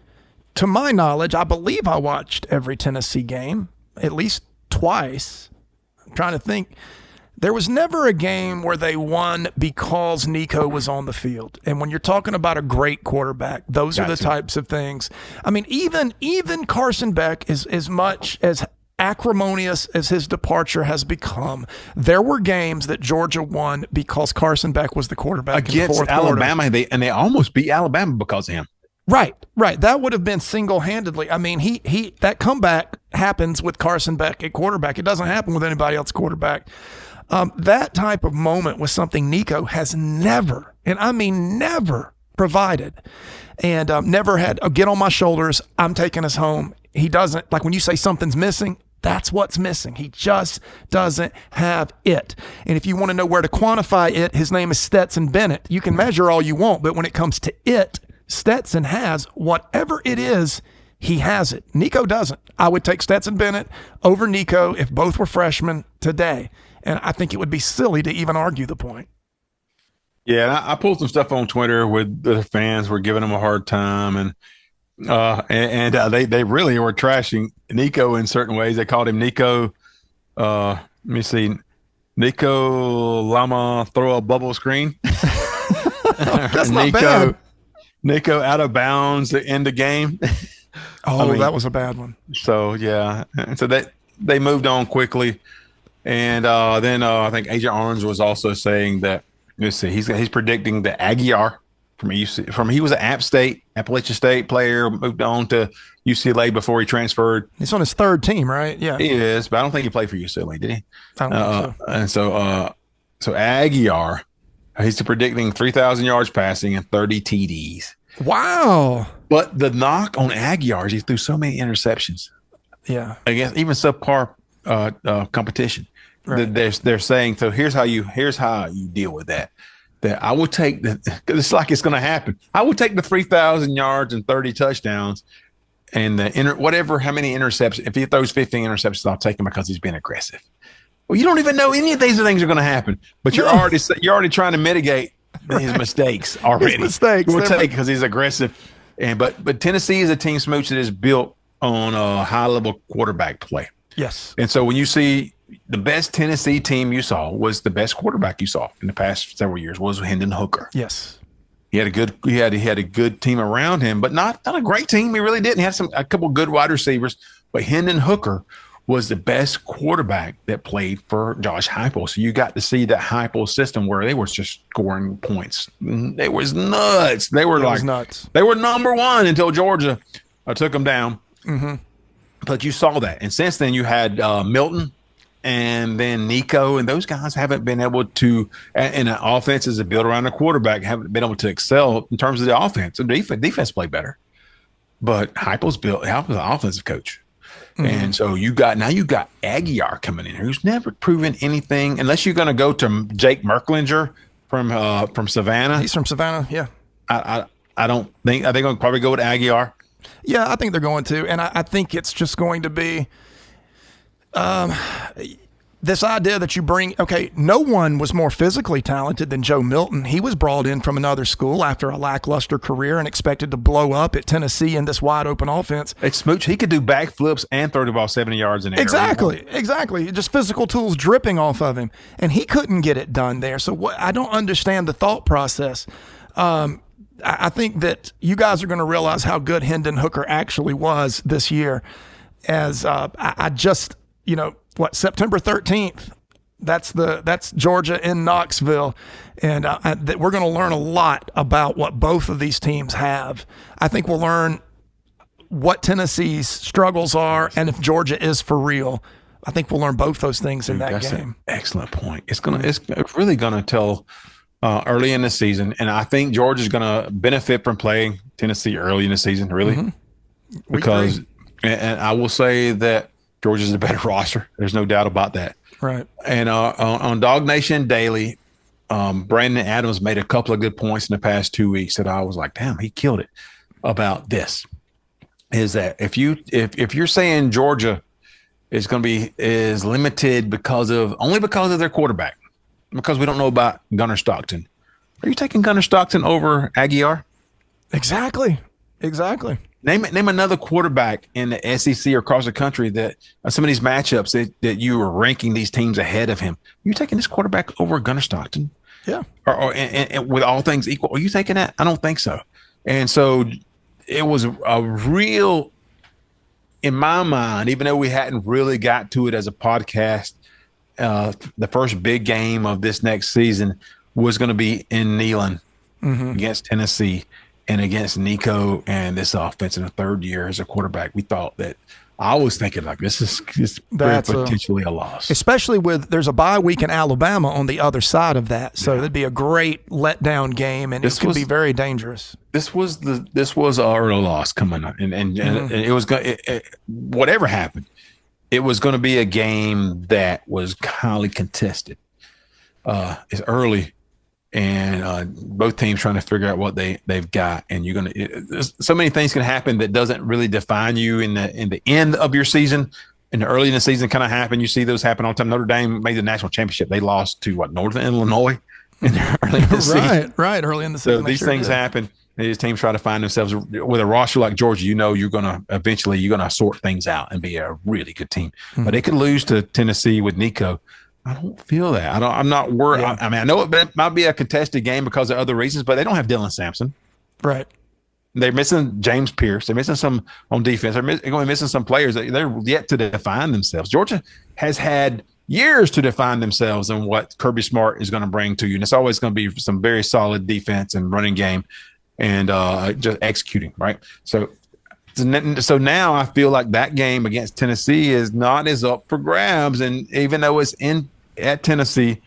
to my knowledge, I believe I watched every Tennessee game, at least twice. I'm trying to think. There was never a game where they won because Nico was on the field. And when you're talking about a great quarterback, those are the types of things. I mean, even Carson Beck, is as much as acrimonious as his departure has become, there were games that Georgia won because Carson Beck was the quarterback against in the fourth Alabama. quarter. They almost beat Alabama because of him. Right. That would have been single-handedly. I mean, he that comeback happens with Carson Beck at quarterback. It doesn't happen with anybody else quarterback. That type of moment was something Nico has never, and I mean never, provided, and never had. Get on my shoulders. I'm taking us home. He doesn't, like when you say something's missing, that's what's missing. He just doesn't have it. And if you want to know where to quantify it, his name is Stetson Bennett. You can measure all you want, but when it comes to it, Stetson has whatever it is. He has it. Nico doesn't. I would take Stetson Bennett over Nico if both were freshmen today. And I think it would be silly to even argue the point. Yeah, I pulled some stuff on Twitter with the fans were giving him a hard time, and they really were trashing Nico in certain ways. They called him Nico. Let me see, Nico Lama throw a bubble screen. That's not bad. Nico out of bounds to end the game. That was a bad one. So yeah, and so they moved on quickly. And then I think Agent Orange was also saying that, let's see, he's predicting that Aguiar he was an Appalachian State player, moved on to UCLA before he transferred. He's on his third team, right? Yeah, he is, but I don't think he played for UCLA, did he? I don't think so. And so Aguiar, he's predicting 3,000 yards passing and 30 TDs. Wow! But the knock on Aguiar is he threw so many interceptions. Yeah, I guess even subpar competition. Right. They're saying, so here's how you deal with that. That I will take it's like it's going to happen. I will take the 3,000 yards and 30 touchdowns and how many interceptions. If he throws 15 interceptions, I'll take him because he's been aggressive. Well, you don't even know any of these things are going to happen, but you're already trying to mitigate his mistakes already. We'll take because he's aggressive. But Tennessee is a team, Smooch, that is built on a high level quarterback play. Yes. And so when you see the best Tennessee team you saw was the best quarterback you saw in the past several years was Hendon Hooker. Yes. He had a good team around him, but not a great team. He really didn't. He had a couple good wide receivers, but Hendon Hooker was the best quarterback that played for Josh Heupel. So you got to see that Heupel system where they were just scoring points. It was nuts. They were nuts. They were number one until Georgia took them down. Mm-hmm. But you saw that. And since then you had Milton and then Nico, and those guys haven't been able to, and the offenses that built around the quarterback haven't been able to excel in terms of the offense. The defense played better. But Heupel's an offensive coach. Mm-hmm. And so you got Aguiar coming in here, who's never proven anything, unless you're going to go to Jake Merklinger from Savannah. He's from Savannah, yeah. I don't think, are they going to probably go with Aguiar? Yeah, I think they're going to, and I think it's just going to be this idea that you bring, no one was more physically talented than Joe Milton. He was brought in from another school after a lackluster career and expected to blow up at Tennessee in this wide open offense. Hey, Smooch, he could do backflips and throw the ball 70 yards in the air. Exactly. Just physical tools dripping off of him, and he couldn't get it done there. So I don't understand the thought process. I think that you guys are going to realize how good Hendon Hooker actually was this year. As I just, September 13th, that's Georgia in Knoxville, and we're going to learn a lot about what both of these teams have. I think we'll learn what Tennessee's struggles are and if Georgia is for real. I think we'll learn both those things in that game. An excellent point. It's really gonna tell early in the season, and I think Georgia's gonna benefit from playing Tennessee early in the season, really, because and I will say that Georgia's a better roster. There's no doubt about that. Right. And on Dog Nation Daily, Brandon Adams made a couple of good points in the past 2 weeks that I was like, damn, he killed it. About this is that if you're saying Georgia is going to be limited because of their quarterback, because we don't know about Gunnar Stockton, are you taking Gunnar Stockton over Aguiar? Exactly. Name another quarterback in the SEC or across the country that some of these matchups that you are ranking these teams ahead of him. You taking this quarterback over Gunnar Stockton? Yeah. And with all things equal, are you taking that? I don't think so. And so it was a real, in my mind, even though we hadn't really got to it as a podcast, the first big game of this next season was going to be in Neyland against Tennessee and against Nico and this offense in the third year as a quarterback. We thought that I was thinking like this is potentially a loss, especially with there's a bye week in Alabama on the other side of that, so it'd be a great letdown game, and it could be very dangerous. This was our early loss coming up, and it was going. Whatever happened, it was going to be a game that was highly contested. It's early, and both teams trying to figure out what they've got, and you're going to. So many things can happen that doesn't really define you in the end of your season. In the early in the season, kind of happen. You see those happen all the time. Notre Dame made the national championship. They lost to Northern Illinois in the early in the season. Right, early in the season. So these things happen. These teams try to find themselves with a roster like Georgia. You're going to sort things out and be a really good team. But they could lose to Tennessee with Nico. I don't feel that. I'm not worried. Yeah. I mean, I know it might be a contested game because of other reasons, but they don't have Dylan Sampson. Right. They're missing James Pierce. They're missing some on defense. They're going to be missing some players. They're yet to define themselves. Georgia has had years to define themselves and what Kirby Smart is going to bring to you. And it's always going to be some very solid defense and running game and just executing, right? So now I feel like that game against Tennessee is not as up for grabs. And even though it's at Tennessee,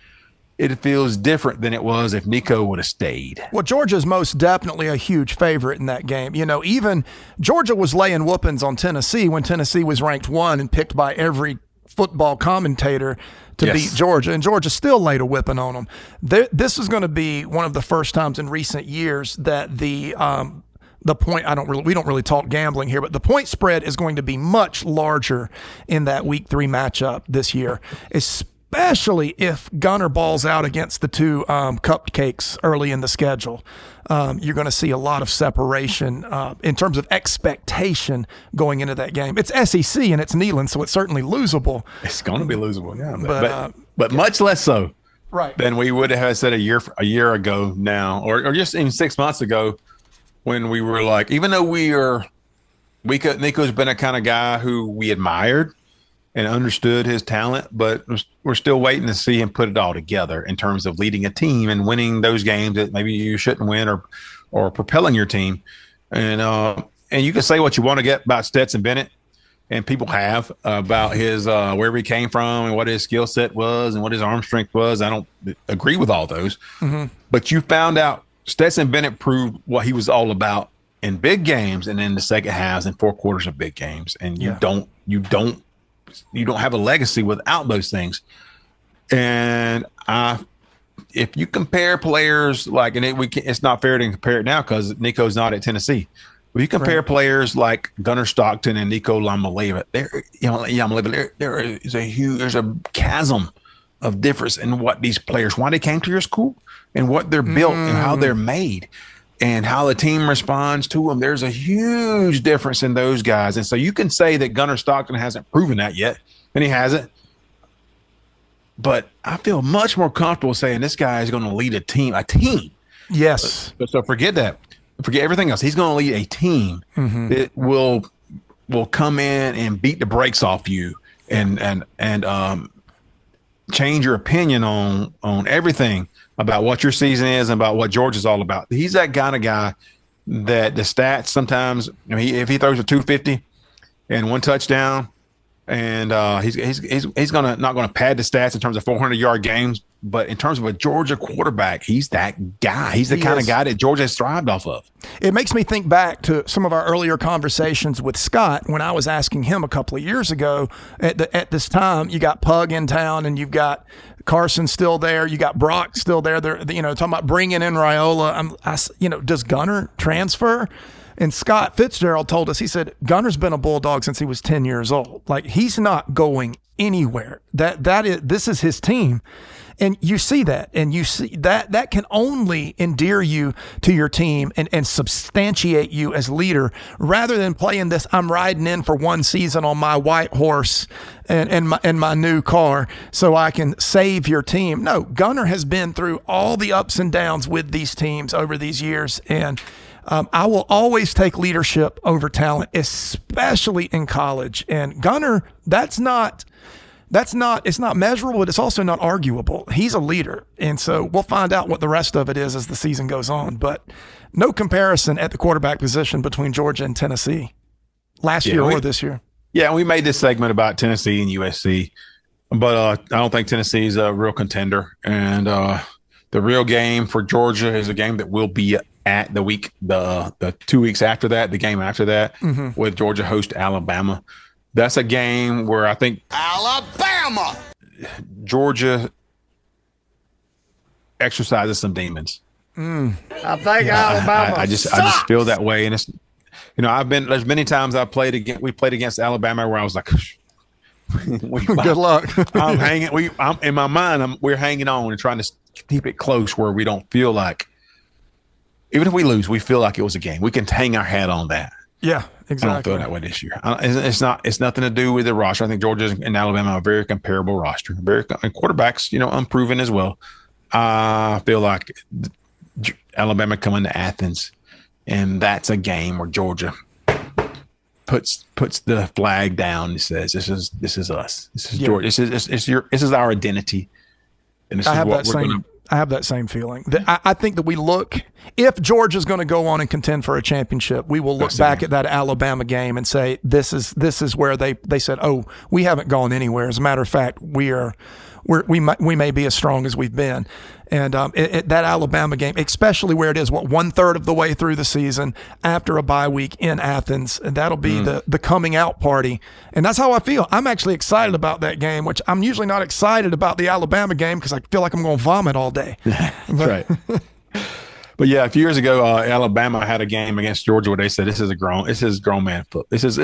it feels different than it was if Nico would have stayed. Well, Georgia's most definitely a huge favorite in that game. Even Georgia was laying whoopings on Tennessee when Tennessee was ranked 1 and picked by every football commentator to beat Georgia, and Georgia still laid a whipping on them. This is going to be one of the first times in recent years that the point, we don't really talk gambling here, but the point spread is going to be much larger in that week 3 matchup this year, especially if Gunnar balls out against the two cupcakes early in the schedule. You're going to see a lot of separation in terms of expectation going into that game. It's SEC and it's Neyland, so it's certainly losable. It's going to be losable, yeah. But much less so than we would have said a year ago now, or just even 6 months ago when we were like, even though Nico's been a kind of guy who we admired and understood his talent, but we're still waiting to see him put it all together in terms of leading a team and winning those games that maybe you shouldn't win or propelling your team. And you can say what you want to get about Stetson Bennett, and people have about his wherever he came from and what his skill set was and what his arm strength was. I don't agree with all those, but you found out Stetson Bennett proved what he was all about in big games and in the second halves and 4 quarters of big games. And you don't have a legacy without those things. And if you compare players it's not fair to compare it now because Nico's not at Tennessee. If you compare players like Gunnar Stockton and Nico Lamaleva, there's a chasm of difference in what these players, why they came to your school and what they're built and how they're made and how the team responds to them. There's a huge difference in those guys. And so you can say that Gunnar Stockton hasn't proven that yet, and he hasn't. But I feel much more comfortable saying this guy is going to lead a team. Yes. So forget that. Forget everything else. He's going to lead a team that will come in and beat the brakes off you and change your opinion on everything about what your season is and about what Georgia's all about. He's that kind of guy that the stats sometimes, if he throws a 250 and 1 touchdown, and he's not gonna pad the stats in terms of 400-yard games, but in terms of a Georgia quarterback, he's that guy. He's the kind of guy that Georgia has thrived off of. It makes me think back to some of our earlier conversations with Scott when I was asking him a couple of years ago. At this time, you got Pug in town, and you've got Carson still there. You got Brock still there. They're talking about bringing in Raiola. Does Gunner transfer? And Scott Fitzgerald told us, he said, Gunner's been a Bulldog since he was 10 years old. Like, he's not going anywhere. This is his team. And you see that, and you see that can only endear you to your team and substantiate you as leader, rather than playing this, I'm riding in for one season on my white horse and my new car so I can save your team. No, Gunner has been through all the ups and downs with these teams over these years, and I will always take leadership over talent, especially in college. And Gunner, it's not measurable, but it's also not arguable. He's a leader. And so we'll find out what the rest of it is as the season goes on. But no comparison at the quarterback position between Georgia and Tennessee last year or this year. Yeah, we made this segment about Tennessee and USC, but I don't think Tennessee is a real contender. And the real game for Georgia is a game that will be at the 2 weeks after that, the game after that, with Georgia host Alabama. That's a game where I think Alabama, Georgia exercises some demons. I think Alabama. I just feel that way, and it's there's many times we played against Alabama where I was like, good luck. I'm hanging. I'm in my mind. We're hanging on and trying to keep it close where we don't feel like, even if we lose, we feel like it was a game. We can hang our hat on that. Yeah, exactly. I don't feel that way this year. It's nothing to do with the roster. I think Georgia and Alabama are a very comparable roster. And quarterbacks, unproven as well. I feel like Alabama coming to Athens, and that's a game where Georgia puts the flag down and says, "This is us. This is Georgia. This is our identity." And this is what we're going to. I have that same feeling. I think that we look, if Georgia's going to go on and contend for a championship, we will look back at that Alabama game and say, this is where they said, oh, we haven't gone anywhere. As a matter of fact, we may be as strong as we've been. And that Alabama game, especially where it is, 1/3 of the way through the season after a bye week in Athens, and that'll be the coming out party. And that's how I feel. I'm actually excited about that game, which I'm usually not excited about the Alabama game because I feel like I'm going to vomit all day. That's right. But yeah, a few years ago, Alabama had a game against Georgia where they said, this is grown man football. This is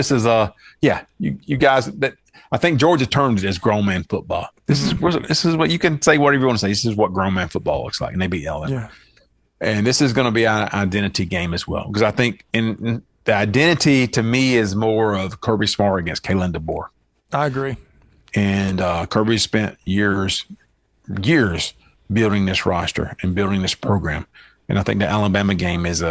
you guys that. I think Georgia termed it as grown man football. This is what you can say whatever you want to say. This is what grown man football looks like, and they beat Alabama. Yeah. And this is going to be an identity game as well, because I think in the identity to me is more of Kirby Smart against Kalen DeBoer. I agree. And Kirby spent years building this roster and building this program. And I think the Alabama game is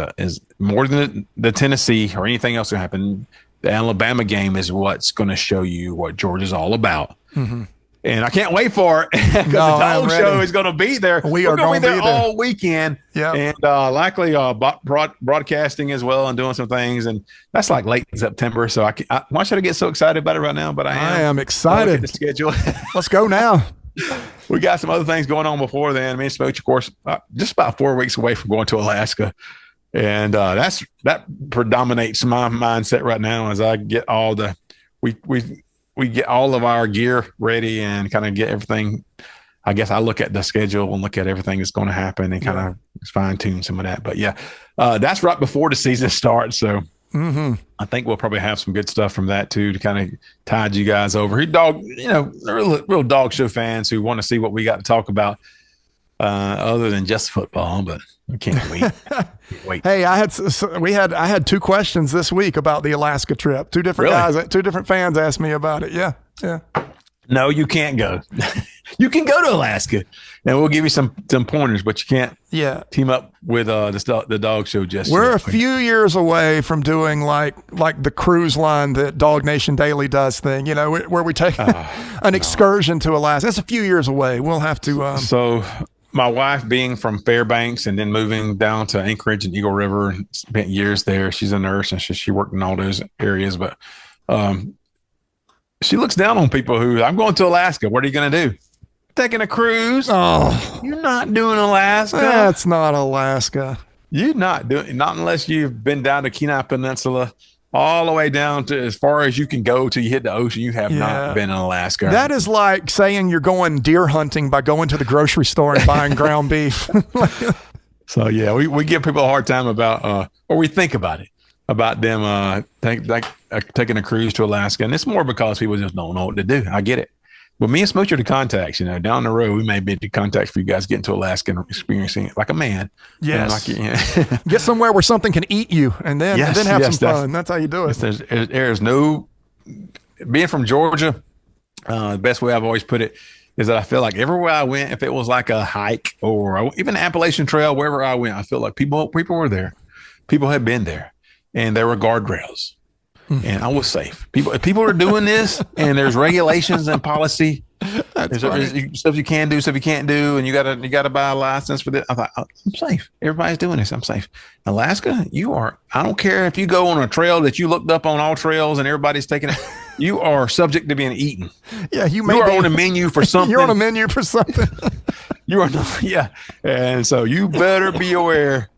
more than the Tennessee or anything else that happened. The Alabama game is what's going to show you what Georgia's all about. Mm-hmm. And I can't wait for it because the Dawgs show is going to be there. We're going to be there all weekend. Yeah. And likely broadcasting as well and doing some things. And that's like late September. So why should I get so excited about it right now? But I am excited. The schedule. Let's go now. We got some other things going on before then. Me and Smooch, of course, just about 4 weeks away from going to Alaska. And that predominates my mindset right now as I get all we get all of our gear ready and kind of get everything. I guess I look at the schedule and look at everything that's going to happen and kind of fine tune some of that. But yeah, that's right before the season starts. So I think we'll probably have some good stuff from that too to kind of tide you guys over. Real dog show fans who want to see what we got to talk about other than just football, but I can't wait. Hey, I had 2 questions this week about the Alaska trip. 2 different fans asked me about it. Yeah. No, you can't go. You can go to Alaska, and we'll give you some pointers, but you can't team up with the dog show just We're yet. A few years away from doing like the cruise line that Dog Nation Daily does thing, where we take an excursion to Alaska. That's a few years away. We'll have to my wife being from Fairbanks and then moving down to Anchorage and Eagle River and spent years there. She's a nurse and she worked in all those areas, but she looks down on people who, I'm going to Alaska. What are you going to do? Taking a cruise? Oh, you're not doing Alaska. That's not Alaska. You're not doing, not unless you've been down to Kenai Peninsula, all the way down to as far as you can go till you hit the ocean. You have not been in Alaska. That is like saying you're going deer hunting by going to the grocery store and buying ground beef. So yeah, we give people a hard time about, or we think about it, about them taking a cruise to Alaska, and it's more because people just don't know what to do. I get it. But me and Smooch are the contacts, down the road, we may be the contacts for you guys getting to Alaska and experiencing it like a man. Yes. Get somewhere where something can eat you and then have some fun. That's how you do it. There's no, being from Georgia, the best way I've always put it is that I feel like everywhere I went, if it was like a hike or even the Appalachian Trail, wherever I went, I feel like people were there. People had been there and there were guardrails. And I was safe. People are doing this, and there's regulations and policy. There's stuff you can do, stuff you can't do, and you gotta buy a license for this. I thought, I'm safe. Everybody's doing this. I'm safe. Alaska, you are. I don't care if you go on a trail that you looked up on all trails, and everybody's taking it. You are subject to being eaten. Yeah, you are on a menu for something. You're on a menu for something. You are not. Yeah, and so you better be aware.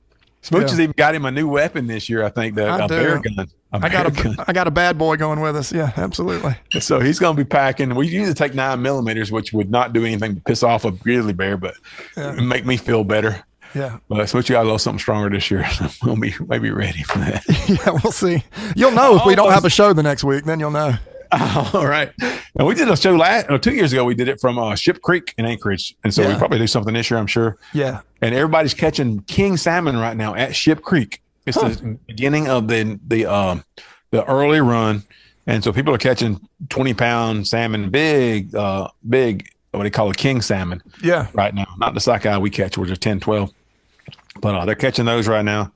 Smooch has even got him a new weapon this year. I think a bear gun. I got a bad boy going with us. Yeah, absolutely. So he's going to be packing. We usually take 9mm, which would not do anything to piss off a grizzly bear, but it make me feel better. Yeah. But Smooch got a little something stronger this year. So we'll be maybe ready for that. Yeah, we'll see. You'll know if we don't have a show the next week. Then you'll know. All right. And we did a show 2 years ago. We did it from Ship Creek in Anchorage. And so we probably do something this year, I'm sure. Yeah. And everybody's catching king salmon right now at Ship Creek. It's the beginning of the early run. And so people are catching 20-pound salmon, big, what they call a king salmon. Yeah. Right now. Not the sockeye we catch, which are 10, 12. But they're catching those right now.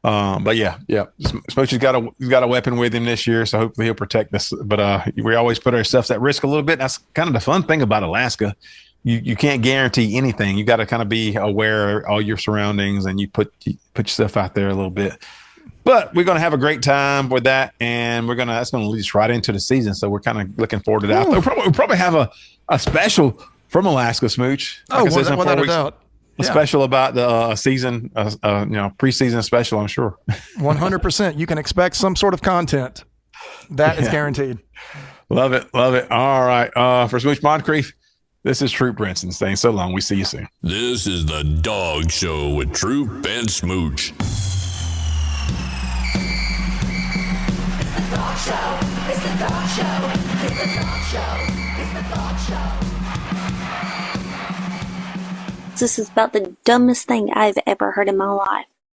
But yeah. Smooch has got a weapon with him this year, so hopefully he'll protect us. But we always put ourselves at risk a little bit. That's kind of the fun thing about Alaska. You can't guarantee anything. You got to kind of be aware of all your surroundings, and you put yourself out there a little bit. But we're going to have a great time with that, and that's going to lead us right into the season. So we're kind of looking forward to that. We'll probably have a special from Alaska, Smooch. Without a doubt. A special about the season, preseason special, I'm sure. 100%. You can expect some sort of content. That is guaranteed. Love it. All right. For Smooch Moncrief, this is Troup Brinson saying so long. We see you soon. This is the Dawgs Show with Troup and Smooch. It's the Dawg Show. It's the Dawg Show. It's the Dawg Show. It's the Dawg Show. This is about the dumbest thing I've ever heard in my life.